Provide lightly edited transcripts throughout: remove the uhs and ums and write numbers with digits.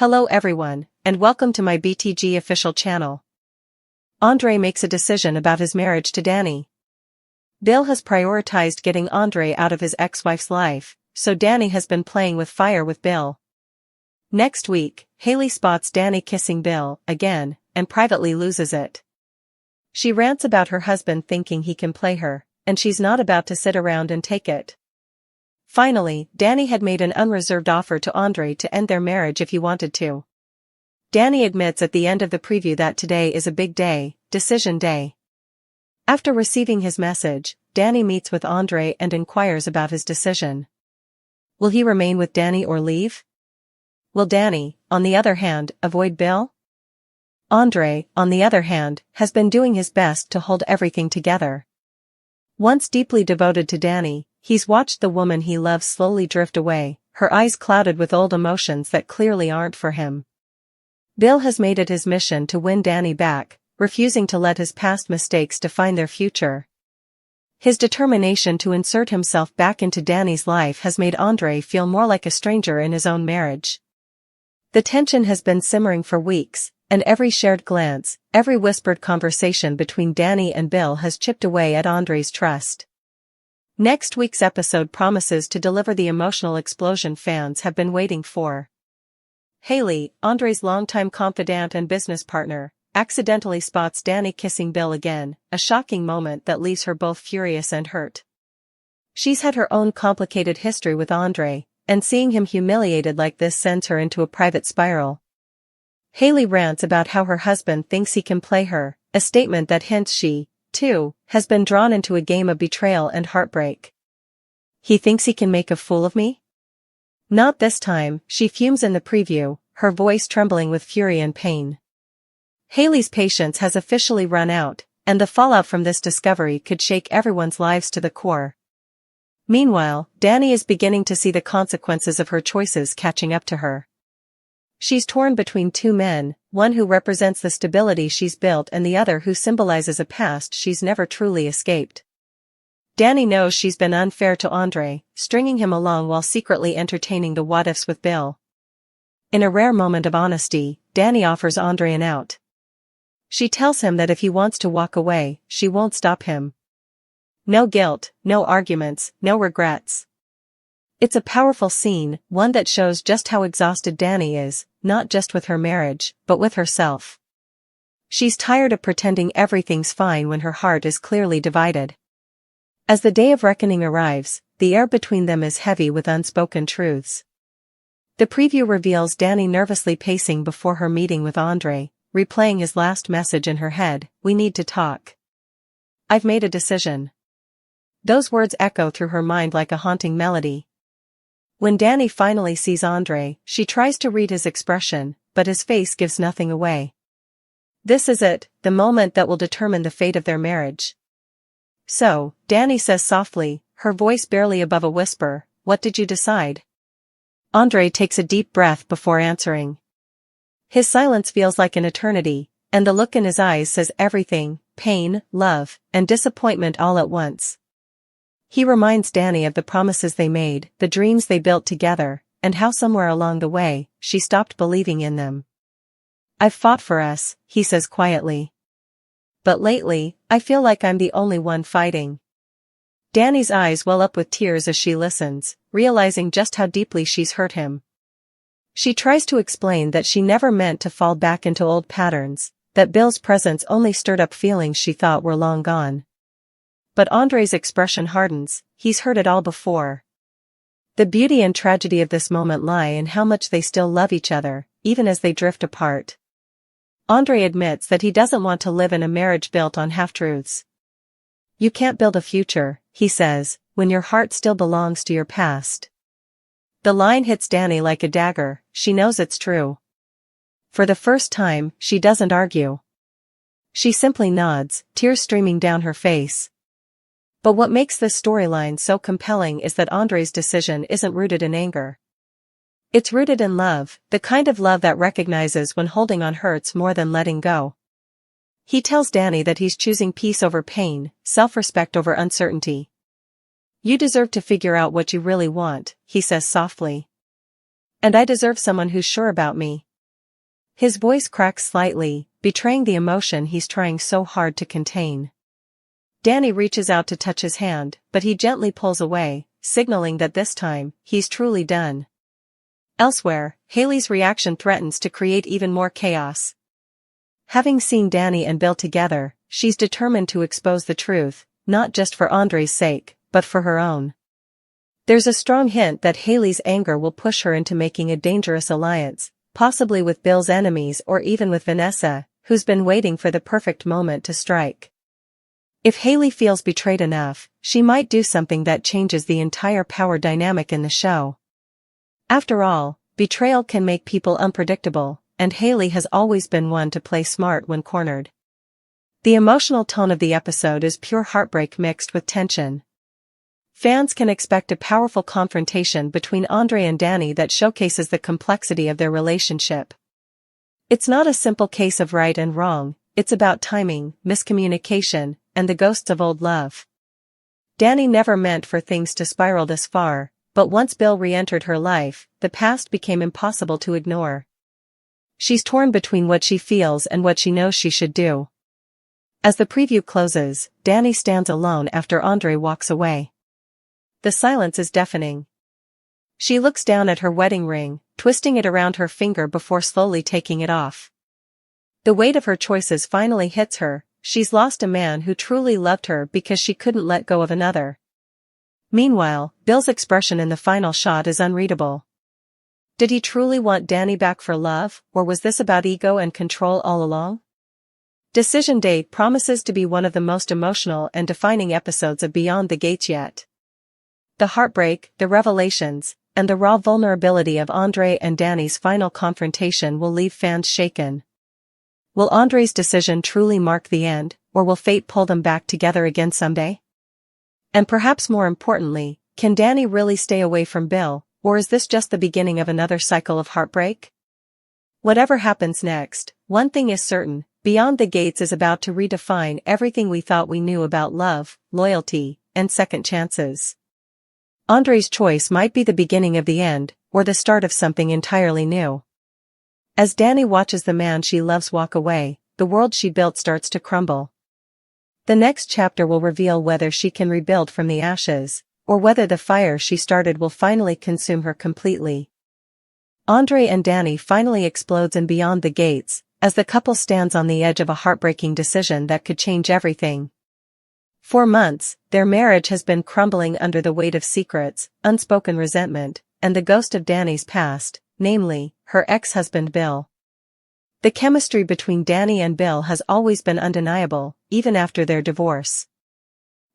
Hello everyone, and welcome to my BTG official channel. Andre makes a decision about his marriage to Dani. Bill has prioritized getting Andre out of his ex-wife's life, so Dani has been playing with fire with Bill. Next week, Hayley spots Dani kissing Bill again, and privately loses it. She rants about her husband thinking he can play her, and she's not about to sit around and take it. Finally, Dani had made an unreserved offer to Andre to end their marriage if he wanted to. Dani admits at the end of the preview that today is a big day, decision day. After receiving his message, Dani meets with Andre and inquires about his decision. Will he remain with Dani or leave? Will Dani, on the other hand, avoid Bill? Andre, on the other hand, has been doing his best to hold everything together. Once deeply devoted to Dani, he's watched the woman he loves slowly drift away, her eyes clouded with old emotions that clearly aren't for him. Bill has made it his mission to win Dani back, refusing to let his past mistakes define their future. His determination to insert himself back into Dani's life has made Andre feel more like a stranger in his own marriage. The tension has been simmering for weeks, and every shared glance, every whispered conversation between Dani and Bill has chipped away at Andre's trust. Next week's episode promises to deliver the emotional explosion fans have been waiting for. Hayley, Andre's longtime confidant and business partner, accidentally spots Dani kissing Bill again, a shocking moment that leaves her both furious and hurt. She's had her own complicated history with Andre, and seeing him humiliated like this sends her into a private spiral. Hayley rants about how her husband thinks he can play her, a statement that hints she, too, has been drawn into a game of betrayal and heartbreak. He thinks he can make a fool of me? Not this time, she fumes in the preview, her voice trembling with fury and pain. Hayley's patience has officially run out, and the fallout from this discovery could shake everyone's lives to the core. Meanwhile, Dani is beginning to see the consequences of her choices catching up to her. She's torn between two men, one who represents the stability she's built and the other who symbolizes a past she's never truly escaped. Dani knows she's been unfair to Andre, stringing him along while secretly entertaining the what-ifs with Bill. In a rare moment of honesty, Dani offers Andre an out. She tells him that if he wants to walk away, she won't stop him. No guilt, no arguments, no regrets. It's a powerful scene, one that shows just how exhausted Dani is, not just with her marriage, but with herself. She's tired of pretending everything's fine when her heart is clearly divided. As the day of reckoning arrives, the air between them is heavy with unspoken truths. The preview reveals Dani nervously pacing before her meeting with Andre, replaying his last message in her head, "We need to talk. I've made a decision." Those words echo through her mind like a haunting melody. When Dani finally sees Andre, she tries to read his expression, but his face gives nothing away. This is it, the moment that will determine the fate of their marriage. "So," Dani says softly, her voice barely above a whisper, "what did you decide?" Andre takes a deep breath before answering. His silence feels like an eternity, and the look in his eyes says everything, pain, love, and disappointment all at once. He reminds Dani of the promises they made, the dreams they built together, and how somewhere along the way, she stopped believing in them. "I've fought for us," he says quietly. "But lately, I feel like I'm the only one fighting." Dani's eyes well up with tears as she listens, realizing just how deeply she's hurt him. She tries to explain that she never meant to fall back into old patterns, that Bill's presence only stirred up feelings she thought were long gone. But Andre's expression hardens, he's heard it all before. The beauty and tragedy of this moment lie in how much they still love each other, even as they drift apart. Andre admits that he doesn't want to live in a marriage built on half-truths. "You can't build a future," he says, "when your heart still belongs to your past." The line hits Dani like a dagger, she knows it's true. For the first time, she doesn't argue. She simply nods, tears streaming down her face. But what makes this storyline so compelling is that Andre's decision isn't rooted in anger. It's rooted in love, the kind of love that recognizes when holding on hurts more than letting go. He tells Dani that he's choosing peace over pain, self-respect over uncertainty. "You deserve to figure out what you really want," he says softly. "And I deserve someone who's sure about me." His voice cracks slightly, betraying the emotion he's trying so hard to contain. Dani reaches out to touch his hand, but he gently pulls away, signaling that this time, he's truly done. Elsewhere, Hayley's reaction threatens to create even more chaos. Having seen Dani and Bill together, she's determined to expose the truth, not just for Andre's sake, but for her own. There's a strong hint that Hayley's anger will push her into making a dangerous alliance, possibly with Bill's enemies or even with Vanessa, who's been waiting for the perfect moment to strike. If Hayley feels betrayed enough, she might do something that changes the entire power dynamic in the show. After all, betrayal can make people unpredictable, and Hayley has always been one to play smart when cornered. The emotional tone of the episode is pure heartbreak mixed with tension. Fans can expect a powerful confrontation between Andre and Dani that showcases the complexity of their relationship. It's not a simple case of right and wrong, it's about timing, miscommunication, and the ghosts of old love. Dani never meant for things to spiral this far, but once Bill re-entered her life, the past became impossible to ignore. She's torn between what she feels and what she knows she should do. As the preview closes, Dani stands alone after Andre walks away. The silence is deafening. She looks down at her wedding ring, twisting it around her finger before slowly taking it off. The weight of her choices finally hits her. She's lost a man who truly loved her because she couldn't let go of another. Meanwhile, Bill's expression in the final shot is unreadable. Did he truly want Dani back for love, or was this about ego and control all along? Decision Day promises to be one of the most emotional and defining episodes of Beyond the Gates yet. The heartbreak, the revelations, and the raw vulnerability of Andre and Dani's final confrontation will leave fans shaken. Will Andre's decision truly mark the end, or will fate pull them back together again someday? And perhaps more importantly, can Dani really stay away from Bill, or is this just the beginning of another cycle of heartbreak? Whatever happens next, one thing is certain, Beyond the Gates is about to redefine everything we thought we knew about love, loyalty, and second chances. Andre's choice might be the beginning of the end, or the start of something entirely new. As Dani watches the man she loves walk away, the world she built starts to crumble. The next chapter will reveal whether she can rebuild from the ashes, or whether the fire she started will finally consume her completely. Andre and Dani finally explodes in Beyond the Gates, as the couple stands on the edge of a heartbreaking decision that could change everything. For months, their marriage has been crumbling under the weight of secrets, unspoken resentment, and the ghost of Dani's past, namely, her ex-husband Bill. The chemistry between Dani and Bill has always been undeniable, even after their divorce.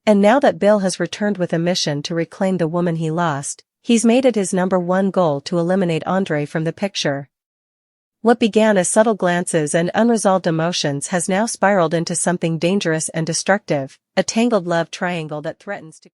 And now that Bill has returned with a mission to reclaim the woman he lost, he's made it his #1 goal to eliminate Andre from the picture. What began as subtle glances and unresolved emotions has now spiraled into something dangerous and destructive, a tangled love triangle that threatens to